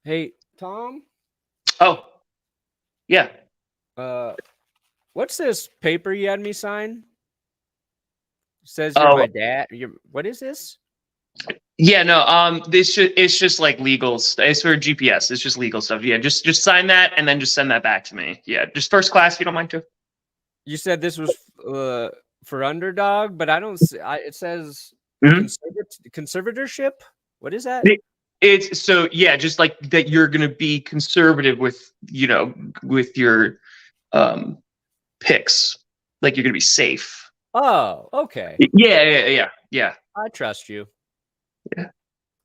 Hey, Tom, Oh, yeah. uh, what's this paper you had me sign? Says you're Oh, my dad. What is this? yeah, no. It's just like legal. It's for GPS. It's just legal stuff. Yeah, just sign that and then just send that back to me. Yeah, just first class if you don't mind to. You said this was for Underdog, but I don't see. It says hmm conservatorship. What is that? It's so yeah, just like that. You're gonna be conservative with with your um picks. Like you're gonna be safe. Oh, okay. Yeah. I trust you. Yeah.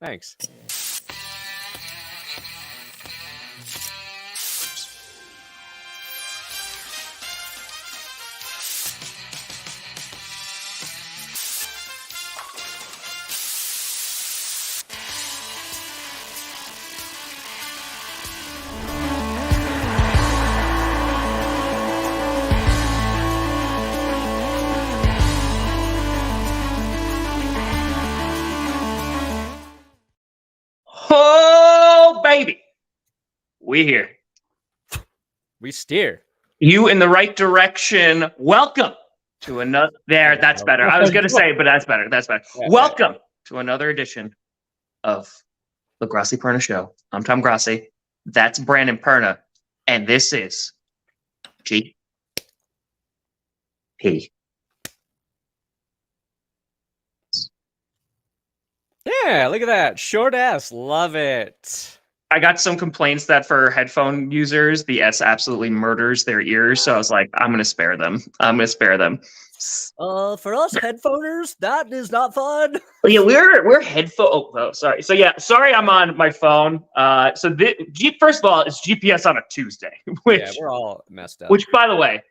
Thanks. Oh baby, we here. We steer. You in the right direction. Welcome to another. There, that's better. I was going to say, but that's better. That's better. Yeah, Welcome to another edition of the Grossi Perna Show. I'm Tom Grossi. That's Brandon Perna. And this is GP. Yeah, look at that. Short ass. Love it. I got some complaints that for headphone users, the S absolutely murders their ears. So I was like, I'm going to spare them. For us headphoners, that is not fun. Yeah, we're headphone. Oh, sorry. So yeah, sorry, I'm on my phone. First of all, it's GPS on a Tuesday, which Yeah, we're all messed up. which by the way,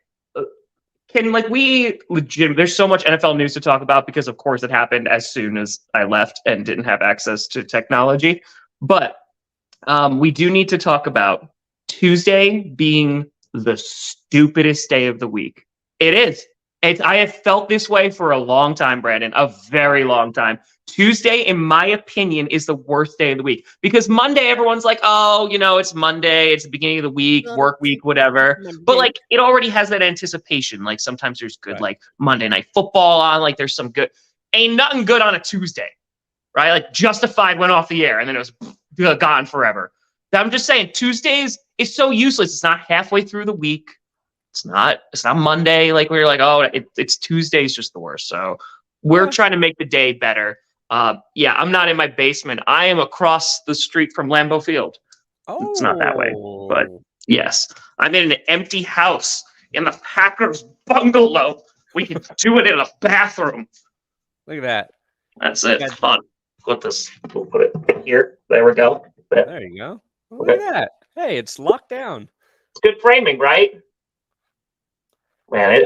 can we legit? There's so much NFL news to talk about because of course it happened as soon as I left and didn't have access to technology. But we do need to talk about Tuesday being the stupidest day of the week. It is. I have felt this way for a long time, Brandon, a very long time. Tuesday, in my opinion, is the worst day of the week because Monday, everyone's like, oh, it's Monday. It's the beginning of the week, work week, whatever. But like, it already has that anticipation. Like sometimes there's good, like Monday Night Football on, like there's some good, ain't nothing good on a Tuesday, right? Like Justified went off the air and then it was gone forever. I'm just saying Tuesdays is so useless. It's not halfway through the week. It's not Monday. Like we're like, oh, it's Tuesday's just the worst. So we're trying to make the day better. Yeah, I'm not in my basement. I am across the street from Lambeau Field. Oh. It's not that way, but yes, I'm in an empty house in the Packers bungalow. We can do it in a bathroom. Look at that. That's it. It's fun. We'll put it here. There we go. There you go. Look at that. Hey, it's locked down. It's good framing, right? Man,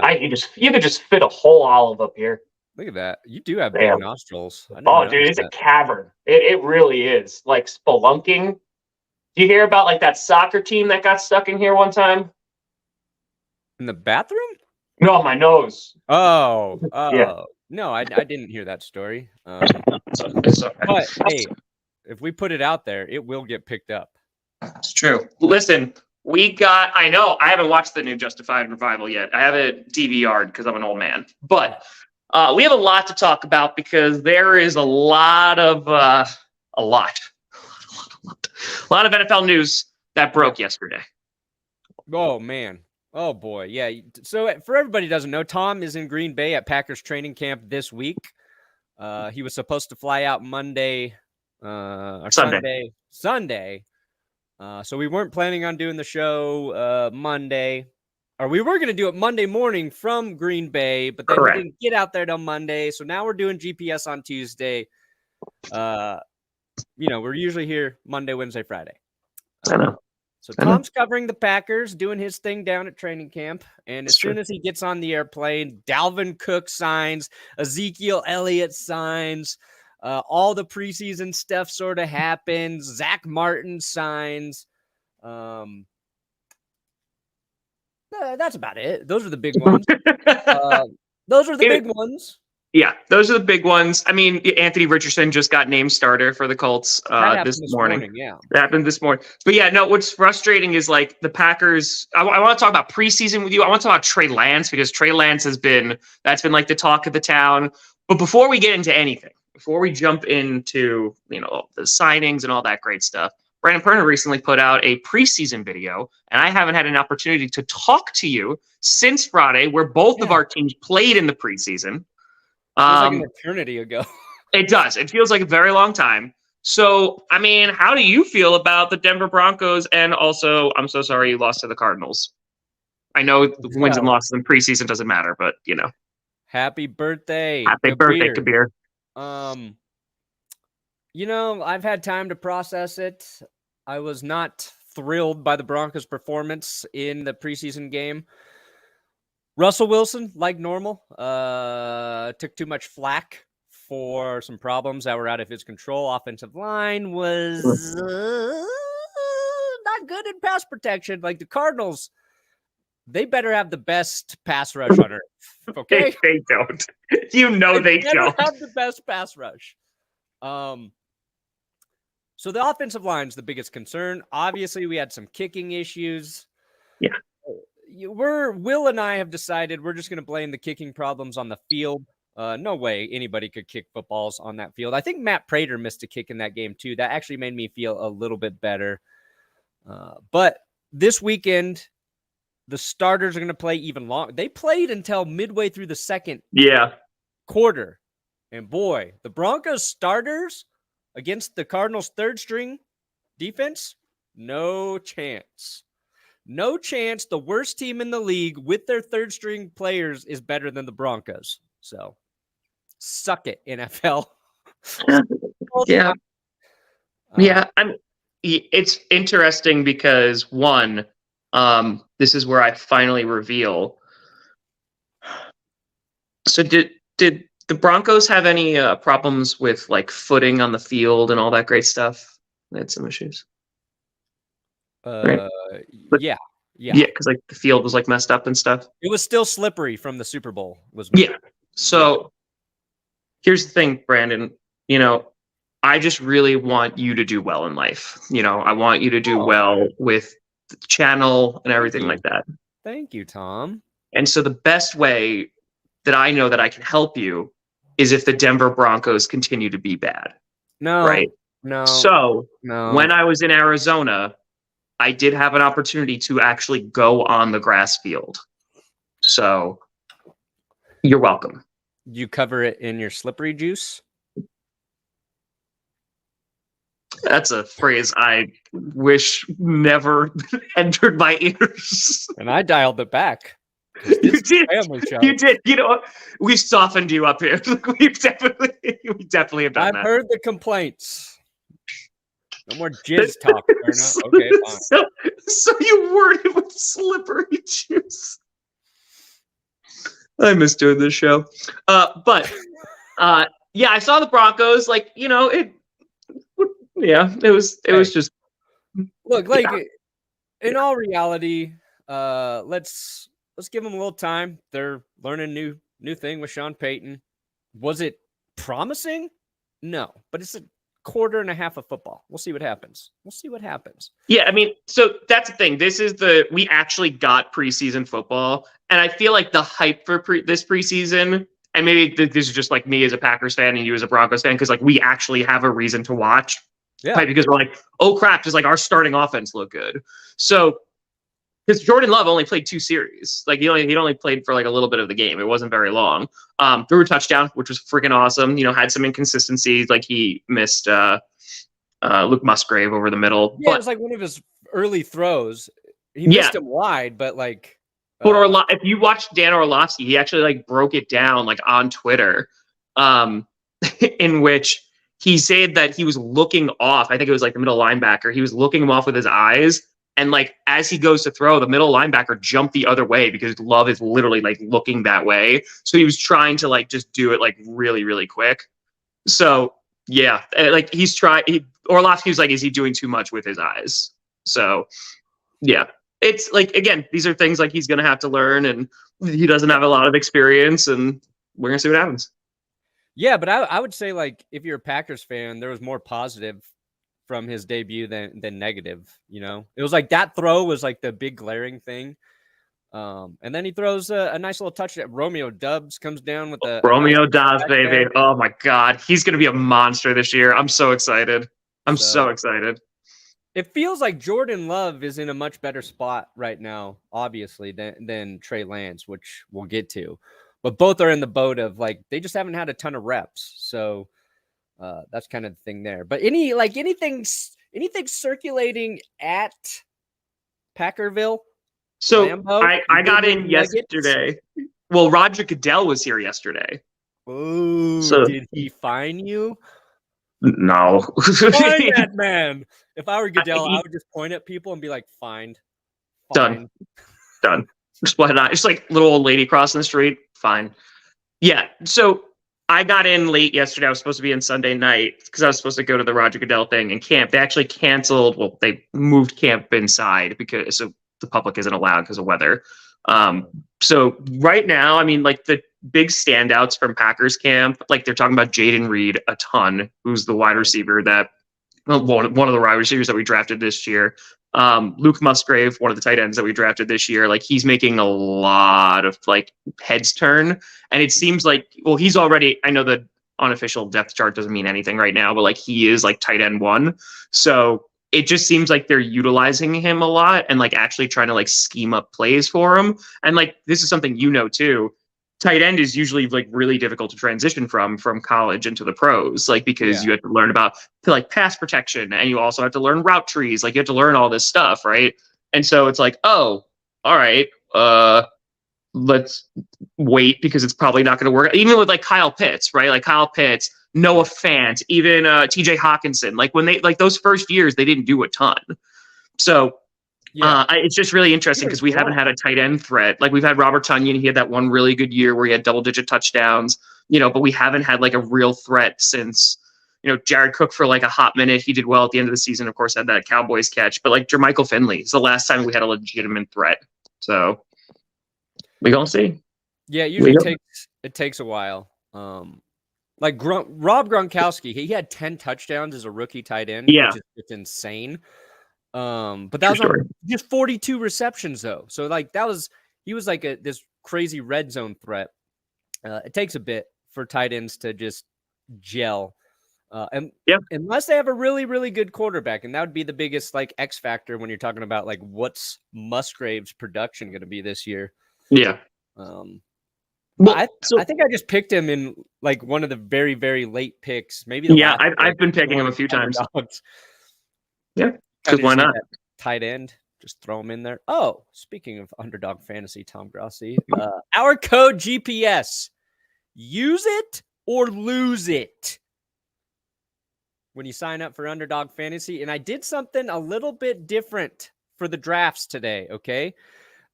you could just fit a whole olive up here. Look at that. You do have big nostrils. Oh, dude, it's a cavern. It really is. Like spelunking. Do you hear about like that soccer team that got stuck in here one time? In the bathroom? No, my nose. Oh. Yeah. No, I didn't hear that story. But hey, if we put it out there, it will get picked up. It's true. Listen, I know, I haven't watched the new Justified revival yet. I have it DVR'd because I'm an old man. But we have a lot to talk about because there is a lot of NFL news that broke yesterday. Oh, man. Oh, boy. Yeah. So for everybody who doesn't know, Tom is in Green Bay at Packers training camp this week. He was supposed to fly out Monday or Sunday. So we weren't planning on doing the show Monday. Or we were going to do it Monday morning from Green Bay, but then we didn't get out there till Monday. So now we're doing GPS on Tuesday. We're usually here Monday, Wednesday, Friday. I know. So Tom's covering the Packers, doing his thing down at training camp. And as soon as he gets on the airplane, Dalvin Cook signs, Ezekiel Elliott signs, all the preseason stuff sort of happens. Zach Martin signs. That's about it. Those are the big ones. Big ones. Yeah, those are the big ones. I mean, Anthony Richardson just got named starter for the Colts That happened this morning. Yeah, That happened this morning. But yeah, no, what's frustrating is like the Packers. I want to talk about preseason with you. I want to talk about Trey Lance because Trey Lance that's been like the talk of the town. But before we get into anything, before we jump into the signings and all that great stuff, Brandon Perna recently put out a preseason video, and I haven't had an opportunity to talk to you since Friday, where both of our teams played in the preseason. Feels like an eternity ago. It does. It feels like a very long time. So, I mean, how do you feel about the Denver Broncos? And also, I'm so sorry you lost to the Cardinals. I know the wins and losses in preseason doesn't matter, but Happy birthday. Happy birthday, Kabir. I've had time to process it. I was not thrilled by the Broncos' performance in the preseason game. Russell Wilson, like normal, took too much flack for some problems that were out of his control. Offensive line was not good in pass protection. Like the Cardinals, they better have the best pass rush on earth. Okay, they don't. They don't have the best pass rush. So the offensive line is the biggest concern. Obviously, we had some kicking issues. Yeah. Will and I have decided we're just going to blame the kicking problems on the field. No way anybody could kick footballs on that field. I think Matt Prater missed a kick in that game too. That actually made me feel a little bit better. But this weekend, the starters are going to play even longer. They played until midway through the second quarter. And boy, the Broncos starters against the Cardinals' third string defense, no chance. No chance the worst team in the league with their third string players is better than the Broncos. So suck it, NFL. Yeah. It's interesting because one, this is where I finally reveal. So did the Broncos have any problems with like footing on the field and all that great stuff? They had some issues. Right? Yeah, because like the field was like messed up and stuff. It was still slippery from the Super Bowl. So here's the thing, Brandon. I just really want you to do well in life. I want you to do well with the channel and everything like that. Thank you, Tom. And so the best way that I know that I can help you is if the Denver Broncos continue to be bad. No. Right? No. So when I was in Arizona, I did have an opportunity to actually go on the grass field. So you're welcome. You cover it in your slippery juice? That's a phrase I wish never entered my ears. And I dialed it back. You did. You did. We've softened you up here. we definitely have done that. I've heard the complaints. No more jizz talk, Perna. Okay, fine. So you worried with slippery juice. I miss doing this show. But I saw the Broncos. Like, it was just. Look, in all reality, let's give them a little time. They're learning new thing with Sean Payton. Was it promising? No, but it's a quarter and a half of football. We'll see what happens. Yeah, I mean, so that's the thing. We actually got preseason football, and I feel like the hype for this preseason, and maybe this is just like me as a Packers fan and you as a Broncos fan, because like we actually have a reason to watch. Yeah. Right? Because we're like, oh crap, does like our starting offense look good? So because Jordan Love only played 2 series. Like he only played for like a little bit of the game. It wasn't very long. Threw a touchdown, which was freaking awesome. Had some inconsistencies. Like he missed Luke Musgrave over the middle. Yeah, it was like one of his early throws. He missed him wide, but like. But if you watch Dan Orlovsky, he actually like broke it down like on Twitter, in which he said that he was looking off. I think it was like the middle linebacker. He was looking him off with his eyes. And like, as he goes to throw, the middle linebacker jumped the other way because Love is literally like looking that way. So he was trying to like, just do it like really, really quick. So yeah, like Orlovsky was like, is he doing too much with his eyes? So yeah, it's like, again, these are things like he's going to have to learn, and he doesn't have a lot of experience, and we're going to see what happens. Yeah, but I would say, like, if you're a Packers fan, there was more positive from his debut than negative. You know, it was like that throw was like the big glaring thing. And then he throws a nice little touchdown. Romeo Dubs comes down with a nice Romeo Dobbs, back baby. there. Oh my God. He's going to be a monster this year. I'm so excited. I'm so excited. It feels like Jordan Love is in a much better spot right now, obviously, than Trey Lance, which we'll get to. But both are in the boat of, like, they just haven't had a ton of reps. So that's kind of the thing there. But anything circulating at Packerville? So Lambeau? I got in yesterday. Well, Roger Goodell was here yesterday. Oh, So did he fine you? no. Find that man. If I were Goodell, I would just point at people and be like, "Fined, Done. Just why not? It's like little old lady crossing the street. Fine. Yeah. So I got in late yesterday. I was supposed to be in Sunday night because I was supposed to go to the Roger Goodell thing and camp. They actually canceled. Well, they moved camp inside because so the public isn't allowed because of weather. So right now, I mean, like the big standouts from Packers camp, like they're talking about Jaden Reed a ton, who's the wide receiver that one of the wide receivers that we drafted this year. Luke Musgrave, one of the tight ends that we drafted this year, like he's making a lot of like heads turn. And it seems like, well, he's already, I know the unofficial depth chart doesn't mean anything right now, but like he is like tight end 1. So it just seems like they're utilizing him a lot and like actually trying to like scheme up plays for him. And like, this is something, you know, too. Tight end is usually like really difficult to transition from college into the pros, like because you have to learn about like pass protection and you also have to learn route trees. Like you have to learn all this stuff, right? And so it's like, oh, all right, let's wait because it's probably not going to work. Even with like Kyle Pitts, right? Like Kyle Pitts, Noah Fant, even TJ Hawkinson. Like when they like those first years, they didn't do a ton. So it's just really interesting because we haven't had a tight end threat. Like we've had Robert Tonyan. He had that one really good year where he had double-digit touchdowns, you know, but we haven't had like a real threat since, you know, Jared Cook for like a hot minute. He did well at the end of the season, of course, had that Cowboys catch. But like Jermichael Finley is the last time we had a legitimate threat. So we gonna see. Yeah, it usually takes a while. Like Rob Gronkowski, he had 10 touchdowns as a rookie tight end, which is just insane. But that was on just 42 receptions though. So like he was like this crazy red zone threat. It takes a bit for tight ends to just gel. And unless they have a really, really good quarterback, and that would be the biggest like X factor when you're talking about like what's Musgrave's production going to be this year. Yeah. Well, I think I just picked him in like one of the very, very late picks. Maybe I've been picking him a few times. Yeah. Because why not? Tight end, just throw him in there. Oh, speaking of Underdog Fantasy, Tom Grossi, our code GPS, use it or lose it when you sign up for Underdog Fantasy. And I did something a little bit different for the drafts today, okay?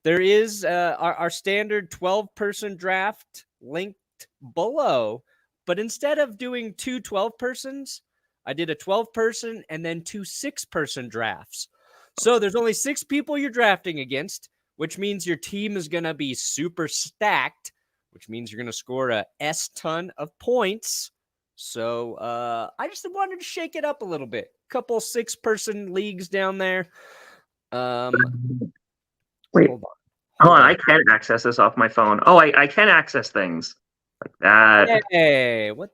There is our standard 12-person draft linked below, but instead of doing 2 12-persons, I did a 12-person and then 2 6-person drafts. So there's only 6 people you're drafting against, which means your team is going to be super stacked, which means you're going to score a S-ton of points. So I just wanted to shake it up a little bit. Couple 6-person leagues down there. Wait, hold on. I can't access this off my phone. Oh, I can access things like that. Hey, what?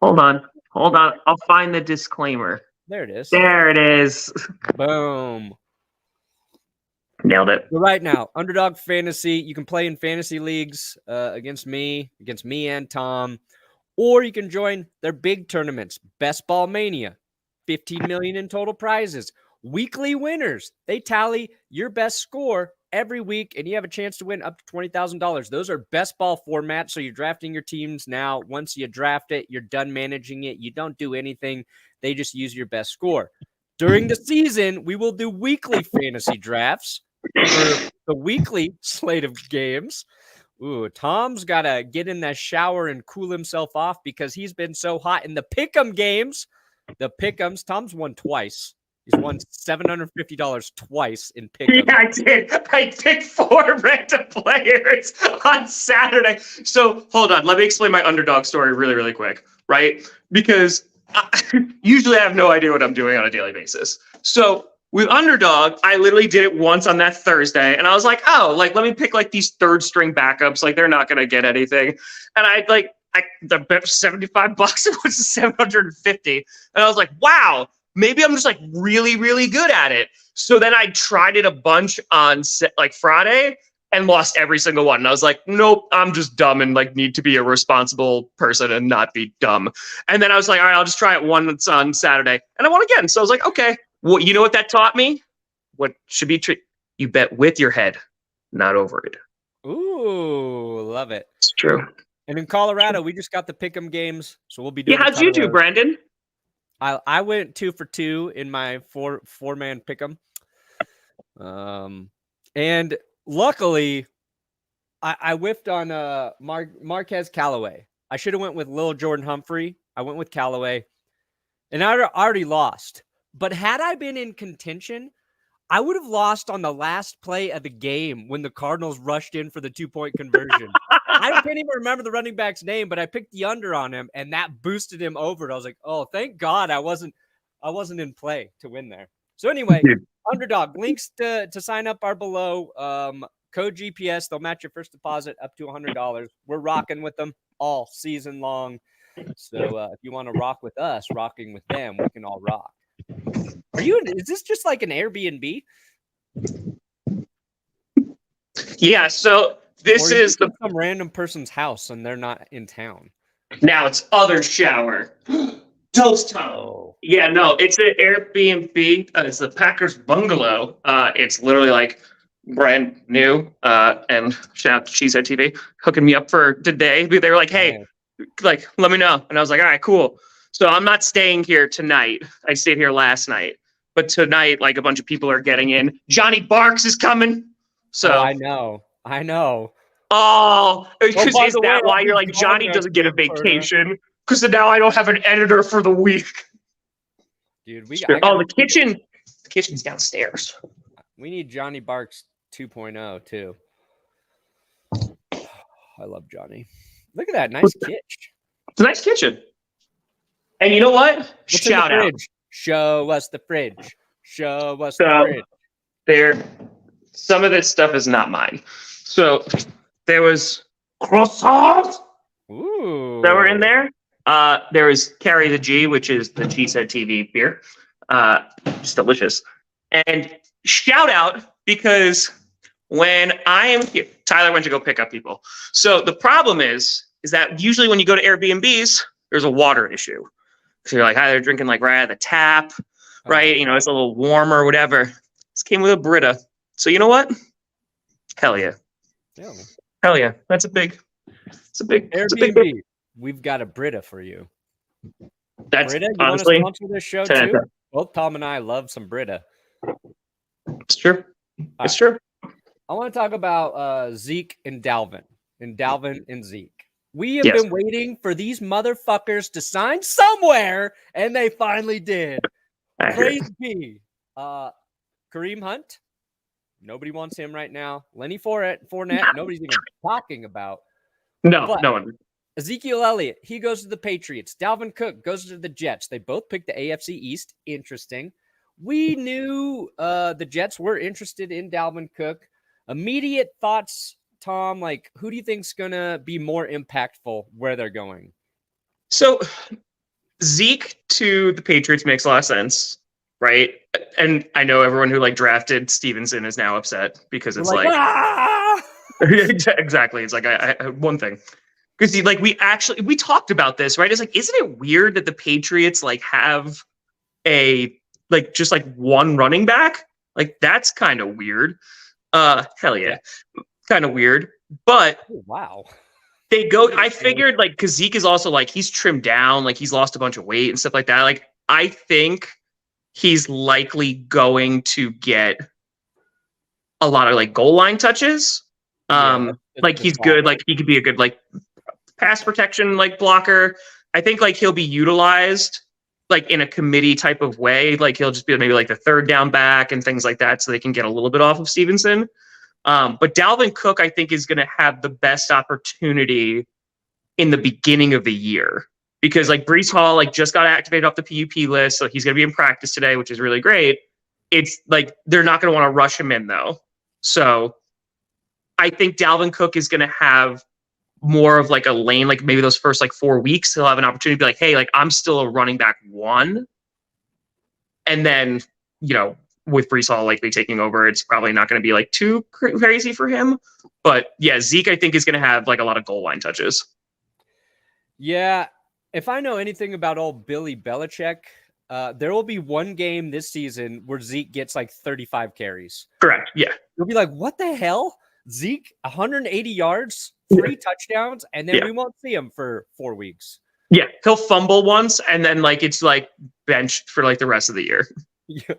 Hold on. I'll find the disclaimer. There it is. There it is. Boom. Nailed it. So right now, Underdog Fantasy, you can play in fantasy leagues against me and Tom, or you can join their big tournaments. Best Ball Mania, 15 million in total prizes. Weekly winners, they tally your best score every week, and you have a chance to win up to $20,000. Those are best ball formats, so you're drafting your teams now. Once you draft it, you're done managing it. You don't do anything. They just use your best score. During the season, we will do weekly fantasy drafts for the weekly slate of games. Ooh, Tom's got to get in that shower and cool himself off because he's been so hot in the pick'em games. The pick'ems, Tom's won twice. He's won $750 twice in pick. Yeah, I did. I picked 4 random players on Saturday. So hold on. Let me explain my underdog story really, really quick, right? Because usually I have no idea what I'm doing on a daily basis. So with Underdog, I literally did it once on that Thursday, and I was like, oh, like let me pick like these 3rd string backups. Like they're not gonna get anything. And I bet $75. It was 750, and I was like, wow. Maybe I'm just like really, really good at it. So then I tried it a bunch on like Friday and lost every single one. And I was like, nope, I'm just dumb and like need to be a responsible person and not be dumb. And then I was like, all right, I'll just try it once on Saturday. And I won again. So I was like, okay, well, you know what that taught me? What should be you bet with your head, not over it. Ooh, love it. It's true. And in Colorado, we just got the pick'em games. So we'll be doing. Yeah, how'd you do, Brandon? I went 2 for 2 in my four-man pick'em. And luckily, I whiffed on Marquez Callaway. I should have went with Lil Jordan Humphrey. I went with Callaway, and I already lost. But had I been in contention, I would have lost on the last play of the game when the Cardinals rushed in for the 2-point conversion. I can't even remember the running back's name, but I picked the under on him, and that boosted him over. I was like, oh, thank God I wasn't in play to win there. So anyway, Underdog, links to sign up are below. Code GPS, they'll match your first deposit up to $100. We're rocking with them all season long. So if you want to rock with us, rocking with them, we can all rock. Is this just like an Airbnb? Yeah, so this is some random person's house and they're not in town. Now it's other shower. Toast time. Oh. Yeah, no, it's an Airbnb. It's the Packers bungalow. It's literally like brand new. And shout out to Cheesehead TV hooking me up for today. They were like, hey, like, let me know. And I was like, all right, cool. So I'm not staying here tonight. I stayed here last night. But tonight, like a bunch of people are getting in. Johnny Barks is coming. So I know. Oh, because is that why you're like, Johnny doesn't get a vacation? Because now I don't have an editor for the week. Dude, the kitchen. The kitchen's downstairs. We need Johnny Barks 2.0 too. I love Johnny. Look at that nice kitchen. It's a nice kitchen. And you know what? Shout out. Show us the fridge. Show us the fridge. Some of this stuff is not mine. So there was croissants that were in there. There was Carry the G, which is the Cheesehead TV beer. Just delicious. And shout out because when I am here, Tyler went to go pick up people. So the problem is that usually when you go to Airbnbs, there's a water issue. So you're like, hi, they're drinking like right out of the tap, right? You know, it's a little warmer or whatever. This came with a Brita. So you know what? Hell yeah. Hell yeah. It's a big Airbnb. We've got a Brita for you. That's Brita, you honestly want to sponsor this show too? Both Tom and I love some Brita. It's true. It's true. I want to talk about Zeke and Dalvin. And Dalvin and Zeke. We have been waiting for these motherfuckers to sign somewhere, and they finally did. Praise be. Kareem Hunt. Nobody wants him right now. Lenny Fournette. Nobody's even talking about. No one. Ezekiel Elliott. He goes to the Patriots. Dalvin Cook goes to the Jets. They both picked the AFC East. Interesting. We knew the Jets were interested in Dalvin Cook. Immediate thoughts, Tom, like who do you think's going to be more impactful where they're going? So Zeke to the Patriots makes a lot of sense, right? And I know everyone who like drafted Stevenson is now upset because it's like exactly. It's like I one thing. Because like we talked about this, right? It's like, isn't it weird that the Patriots like have a like just like one running back? Like that's kind of weird. Hell yeah. Kind of weird. But wow. They go, I figured like because Zeke is also like he's trimmed down, like he's lost a bunch of weight and stuff like that. Like I think he's likely going to get a lot of like goal line touches. Like he's good, like he could be a good like pass protection like blocker. I think like he'll be utilized like in a committee type of way. Like he'll just be maybe like the third down back and things like that, so they can get a little bit off of Stevenson. But Dalvin Cook, I think, is going to have the best opportunity in the beginning of the year, because like Breece Hall like just got activated off the PUP list, so he's going to be in practice today, which is really great. It's like they're not going to want to rush him in though. So I think Dalvin Cook is going to have more of like a lane, like maybe those first like 4 weeks, he'll have an opportunity to be like, hey, like I'm still a running back one. And then, you know, with Breece Hall likely taking over, it's probably not going to be like too crazy for him. But yeah, Zeke, I think, is going to have like a lot of goal line touches. Yeah. If I know anything about old Billy Belichick, there will be one game this season where Zeke gets like 35 carries. Correct. Yeah. You'll be like, what the hell? Zeke, 180 yards, 3 touchdowns, and then we won't see him for 4 weeks. Yeah. He'll fumble once, and then like it's like benched for like the rest of the year. Yeah.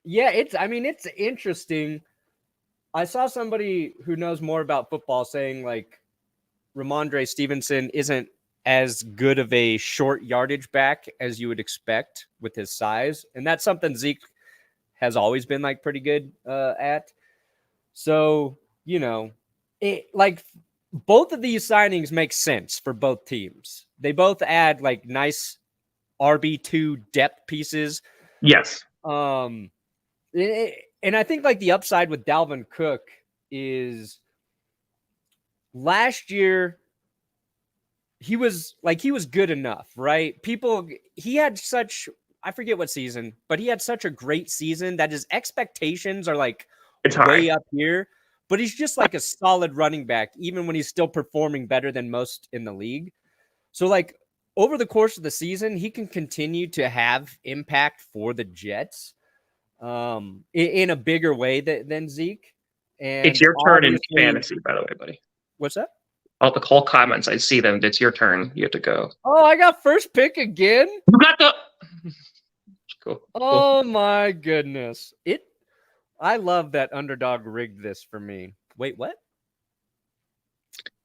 It's interesting. I saw somebody who knows more about football saying like Ramondre Stevenson isn't as good of a short yardage back as you would expect with his size. And that's something Zeke has always been like pretty good at. So, you know, like both of these signings make sense for both teams. They both add like nice RB2 depth pieces. Yes. And I think like the upside with Dalvin Cook is last year he was good enough, right? He had such, I forget what season, but he had such a great season that his expectations are like way up here, but he's just like a solid running back, even when he's still performing better than most in the league. So like over the course of the season, he can continue to have impact for the Jets in a bigger way than Zeke. And it's your turn in fantasy, by the way, buddy. What's that? All the call comments, I see them. It's your turn. You have to go. Oh, I got first pick again? You got the... Cool. Oh, my goodness. I love that Underdog rigged this for me. Wait, what?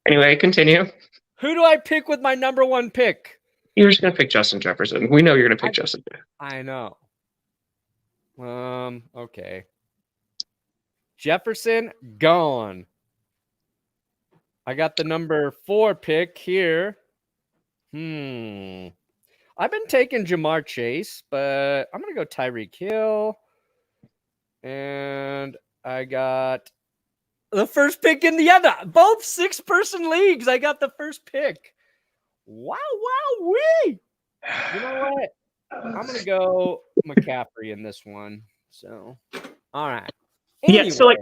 Anyway, continue. Who do I pick with my number 1 pick? You're just going to pick Justin Jefferson. We know you're going to pick Justin. I know. Okay. Jefferson, gone. I got the number 4 pick here. I've been taking Jamar Chase, but I'm going to go Tyreek Hill. And I got the first pick in the other. Both 6-person leagues. I got the first pick. Wow, wee. You know what? I'm going to go McCaffrey in this one. So, all right. Anyway. Yeah, so like,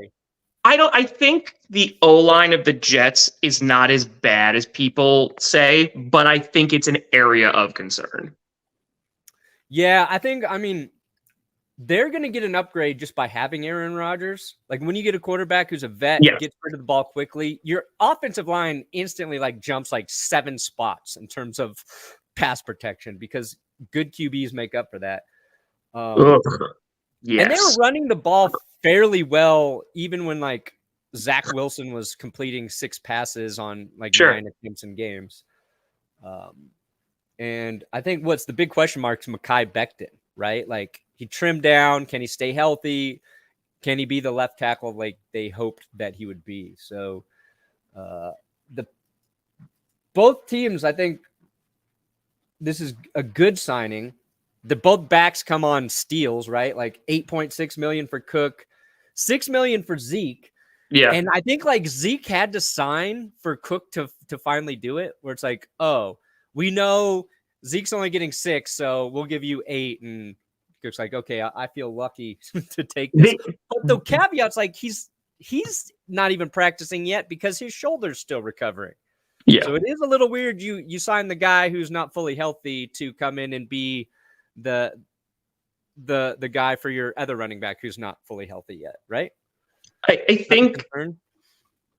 I think the O-line of the Jets is not as bad as people say, but I think it's an area of concern. Yeah, they're going to get an upgrade just by having Aaron Rodgers. Like when you get a quarterback who's a vet, gets rid of the ball quickly, your offensive line instantly like jumps like 7 spots in terms of pass protection because good QBs make up for that. Yes. And they were running the ball fairly well, even when like Zach Wilson was completing 6 passes on like 9 attempts in games. And I think what's the big question mark is Mekhi Becton, right? Like he trimmed down. Can he stay healthy? Can he be the left tackle like they hoped that he would be? So both teams, I think this is a good signing. Both backs come on steals, right? Like $8.6 million for Cook, $6 million for Zeke. Yeah. And I think like Zeke had to sign for Cook to finally do it, where it's like, oh, we know Zeke's only getting 6, so we'll give you 8. And Cook's like, okay, I feel lucky to take this. But the caveat's like he's not even practicing yet because his shoulder's still recovering. Yeah. So it is a little weird. You sign the guy who's not fully healthy to come in and be the guy for your other running back who's not fully healthy yet, right? I think,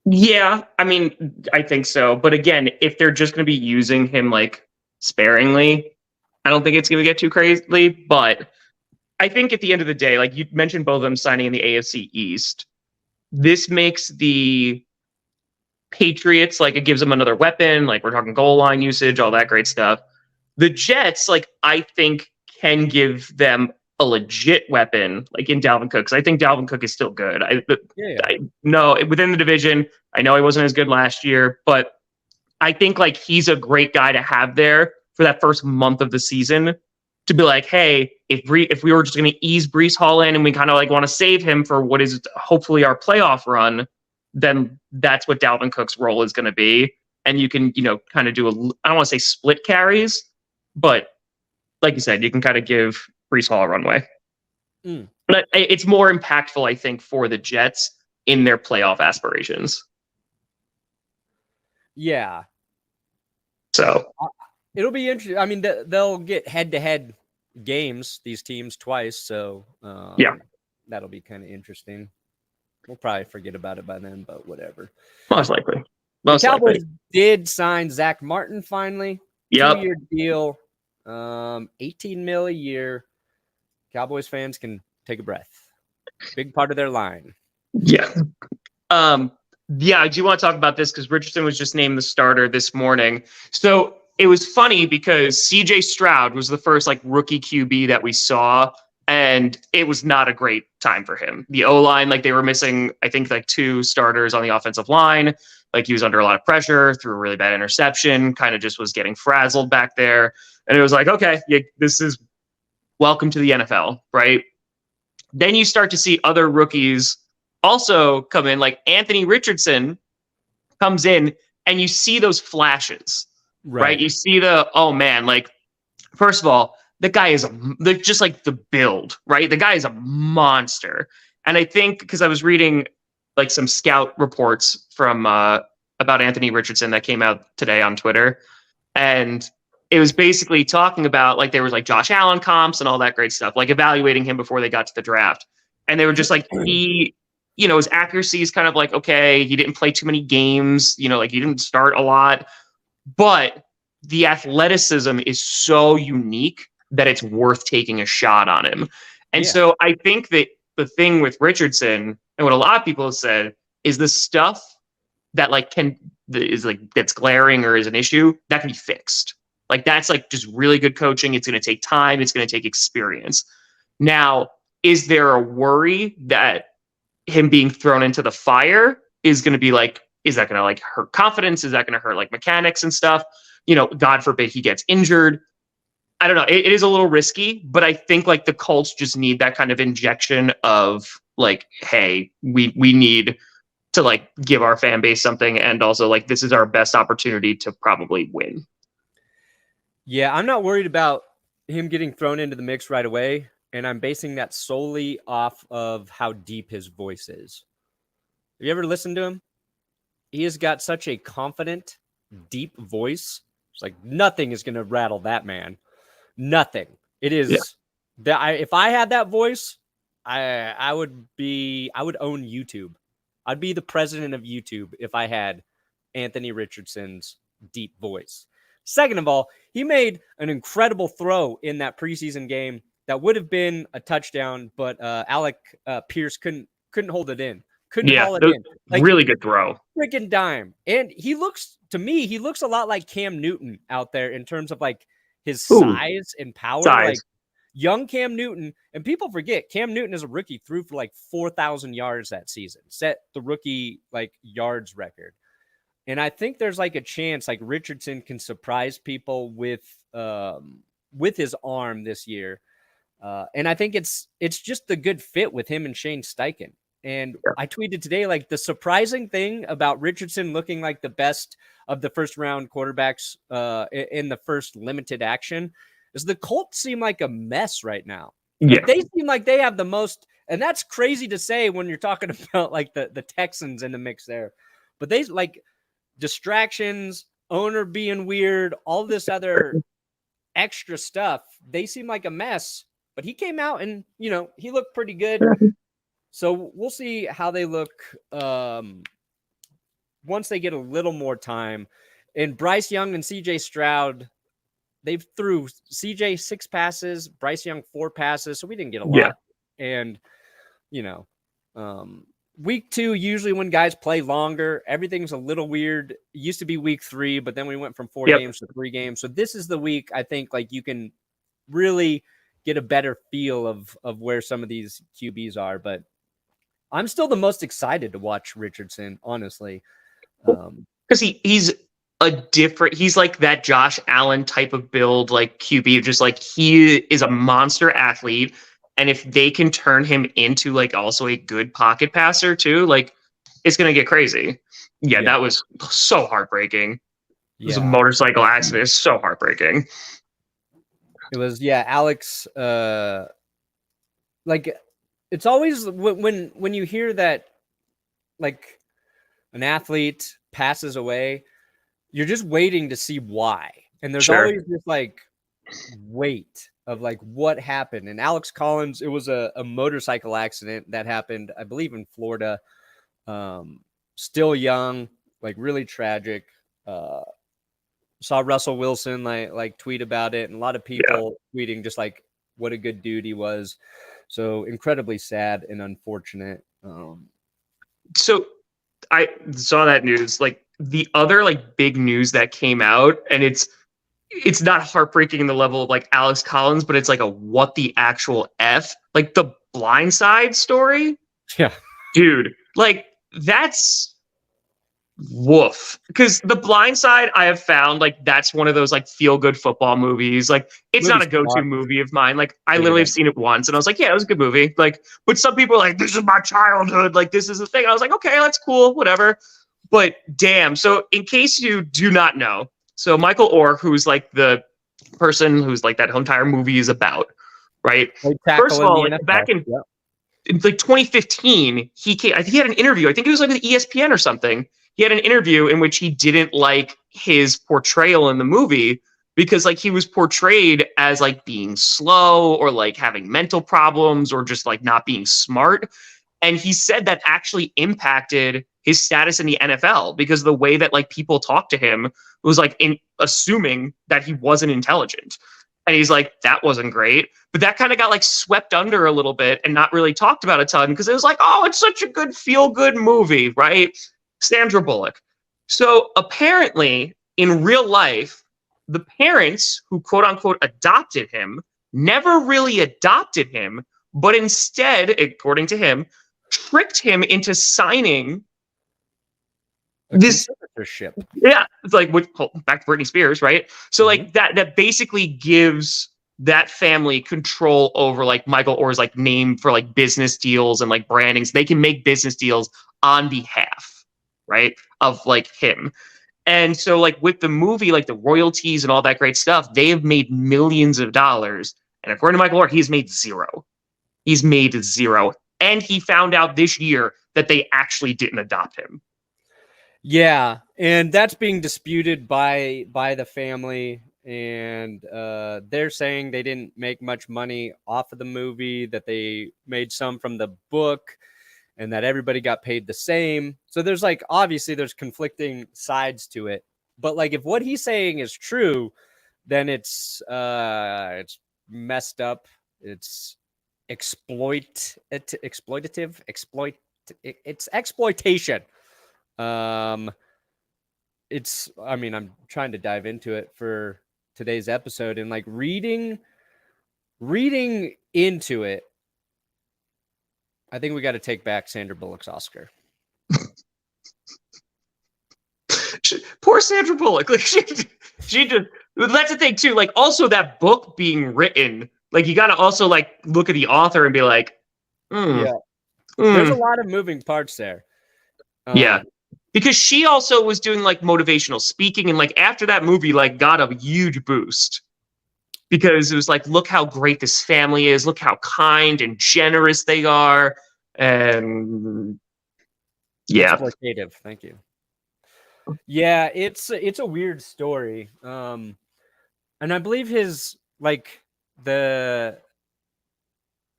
yeah, I think so. But again, if they're just going to be using him like sparingly, I don't think it's going to get too crazy. But I think at the end of the day, like you mentioned, both of them signing in the AFC East, this makes the Patriots, like it gives them another weapon. Like we're talking goal line usage, all that great stuff. The Jets, like, I think can give them a legit weapon, like in Dalvin Cook. Because I think Dalvin Cook is still good. I know within the division, I know he wasn't as good last year, but I think like he's a great guy to have there for that first month of the season to be like, hey, if we were just going to ease Breece Hall in and we kind of like want to save him for what is hopefully our playoff run, then that's what Dalvin Cook's role is going to be. And you can, kind of do I don't want to say split carries, but like you said, you can kind of give Breece Hall a runway. But it's more impactful, I think, for the Jets in their playoff aspirations. Yeah. So it'll be interesting. I mean, they'll get head-to-head games, these teams, twice. So that'll be kind of interesting. We'll probably forget about it by then, but whatever. Most likely. The Cowboys did sign Zach Martin finally. Yep. 2-year deal, $18 million a year. Cowboys fans can take a breath. Big part of their line. Yeah. I do want to talk about this because Richardson was just named the starter this morning. So it was funny because CJ Stroud was the first like rookie QB that we saw, and it was not a great time for him. The O-line, like they were missing, I think like 2 starters on the offensive line. Like he was under a lot of pressure, threw a really bad interception, kind of just was getting frazzled back there. And it was like, okay, this is welcome to the NFL, right? Then you start to see other rookies also come in, like Anthony Richardson comes in, and you see those flashes, right? You see oh man, like, first of all, the guy is just like the build, right? The guy is a monster. And I think because I was reading like some scout reports from about Anthony Richardson that came out today on Twitter, and it was basically talking about like there was like Josh Allen comps and all that great stuff, like evaluating him before they got to the draft. And they were just like, his accuracy is kind of like, okay, he didn't play too many games, like he didn't start a lot, but the athleticism is so unique that it's worth taking a shot on him. And so I think that the thing with Richardson and what a lot of people have said is the stuff that that's glaring or is an issue that can be fixed. Like that's like just really good coaching. It's going to take time. It's going to take experience. Now, is there a worry that him being thrown into the fire is going to be like, is that going to like hurt confidence? Is that going to hurt like mechanics and stuff? God forbid he gets injured. I don't know. It is a little risky, but I think like the Colts just need that kind of injection of like, hey, we need to like give our fan base something. And also like, this is our best opportunity to probably win. Yeah. I'm not worried about him getting thrown into the mix right away. And I'm basing that solely off of how deep his voice is. Have you ever listened to him? He has got such a confident, deep voice. It's like nothing is going to rattle that man. Nothing. It is that if I had that voice, I would own YouTube. I'd be the president of YouTube if I had Anthony Richardson's deep voice. Second of all, he made an incredible throw in that preseason game that would have been a touchdown, but Alec Pierce couldn't hold it in. Couldn't haul it in. Like, really good throw. Freaking dime. And he looks a lot like Cam Newton out there in terms of like his size and power. Like young Cam Newton. And people forget Cam Newton as a rookie threw for like 4,000 yards that season. Set the rookie like yards record. And I think there's like a chance like Richardson can surprise people with his arm this year. And I think it's just the good fit with him and Shane Steichen. And I tweeted today, like the surprising thing about Richardson looking like the best of the first round quarterbacks in the first limited action is the Colts seem like a mess right now. Yeah. Like, they seem like they have the most, and that's crazy to say when you're talking about like the Texans in the mix there, but they like distractions, owner being weird, all this other extra stuff. They seem like a mess, but he came out and, he looked pretty good. So we'll see how they look once they get a little more time. And Bryce Young and CJ Stroud, they've threw CJ 6 passes, Bryce Young 4 passes. So we didn't get a lot. And, week 2, usually when guys play longer, everything's a little weird. It used to be week 3, but then we went from 4 games to 3 games. So this is the week I think like you can really get a better feel of where some of these QBs are. But I'm still the most excited to watch Richardson, honestly. Because he's he's like that Josh Allen type of build, like QB, just like he is a monster athlete. And if they can turn him into like also a good pocket passer too, like it's going to get crazy. Yeah, that was so heartbreaking. It was a motorcycle accident. It's so heartbreaking. It was, Alex, like it's always when you hear that like an athlete passes away, you're just waiting to see why. And there's always this like wait of like what happened. And Alex Collins, it was a motorcycle accident that happened, I believe, in Florida. Still young, like really tragic. Saw Russell Wilson like tweet about it, and a lot of people tweeting just like what a good dude he was. So incredibly sad and unfortunate. So I saw that news. Like the other like big news that came out, and it's not heartbreaking in the level of like Alex Collins, but it's like a what the actual F, like the Blindside story. Yeah, dude, like that's woof. Because The Blind Side, I have found like that's one of those like feel good football movies. Like it's not a go-to movie of mine. Like I literally have seen it once and I was like, yeah, it was a good movie. Like, but some people are like, this is my childhood. Like this is the thing. I was like, okay, that's cool, whatever. But damn. So in case you do not know, so Michael Orr, who's like the person who's like that entire movie is about, right? First of all, like, back in like 2015, he had an interview. I think it was like with ESPN or something. He had an interview in which he didn't like his portrayal in the movie because like he was portrayed as like being slow or like having mental problems or just like not being smart. And he said that actually impacted his status in the NFL because the way that like people talked to him was like in assuming that he wasn't intelligent. And he's like, that wasn't great. But that kind of got like swept under a little bit and not really talked about a ton because it was like, oh, it's such a good feel good movie, right? Sandra Bullock. So apparently in real life, the parents who quote unquote adopted him never really adopted him, but instead, according to him, tricked him into signing this ship. Yeah, it's like back to Britney Spears, right? So like that basically gives that family control over like Michael Orr's like name for like business deals and like brandings. They can make business deals on behalf, right, of like him. And so like with the movie, like the royalties and all that great stuff, they have made millions of dollars. And according to Michael Orr, he's made zero. He's made zero. And he found out this year that they actually didn't adopt him. Yeah, and that's being disputed by the family, and they're saying they didn't make much money off of the movie, that they made some from the book, and that everybody got paid the same. So there's like obviously there's conflicting sides to it. But like if what he's saying is true, then it's messed up. It's it's exploitation. I mean, I'm trying to dive into it for today's episode, and like reading into it, I think we got to take back Sandra Bullock's Oscar. Poor Sandra Bullock. Like she just, that's the thing too. Like also that book being written, like you got to also like look at the author and be like, there's a lot of moving parts there. Because she also was doing like motivational speaking, and like after that movie like got a huge boost because it was like, look how great this family is, look how kind and generous they are, and exploitative. Thank you. Yeah, it's a weird story, and I believe his like the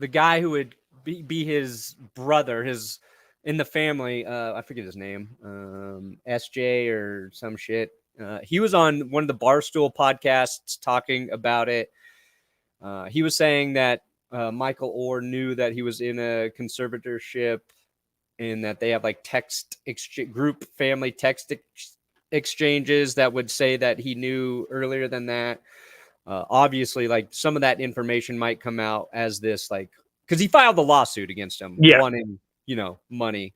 guy who would be his brother, his in the family, I forget his name, SJ or some shit. He was on one of the Barstool podcasts talking about it. He was saying that Michael Orr knew that he was in a conservatorship in that they have like group family text exchanges that would say that he knew earlier than that. Obviously, like some of that information might come out as this, like, because he filed the lawsuit against him, wanting, money.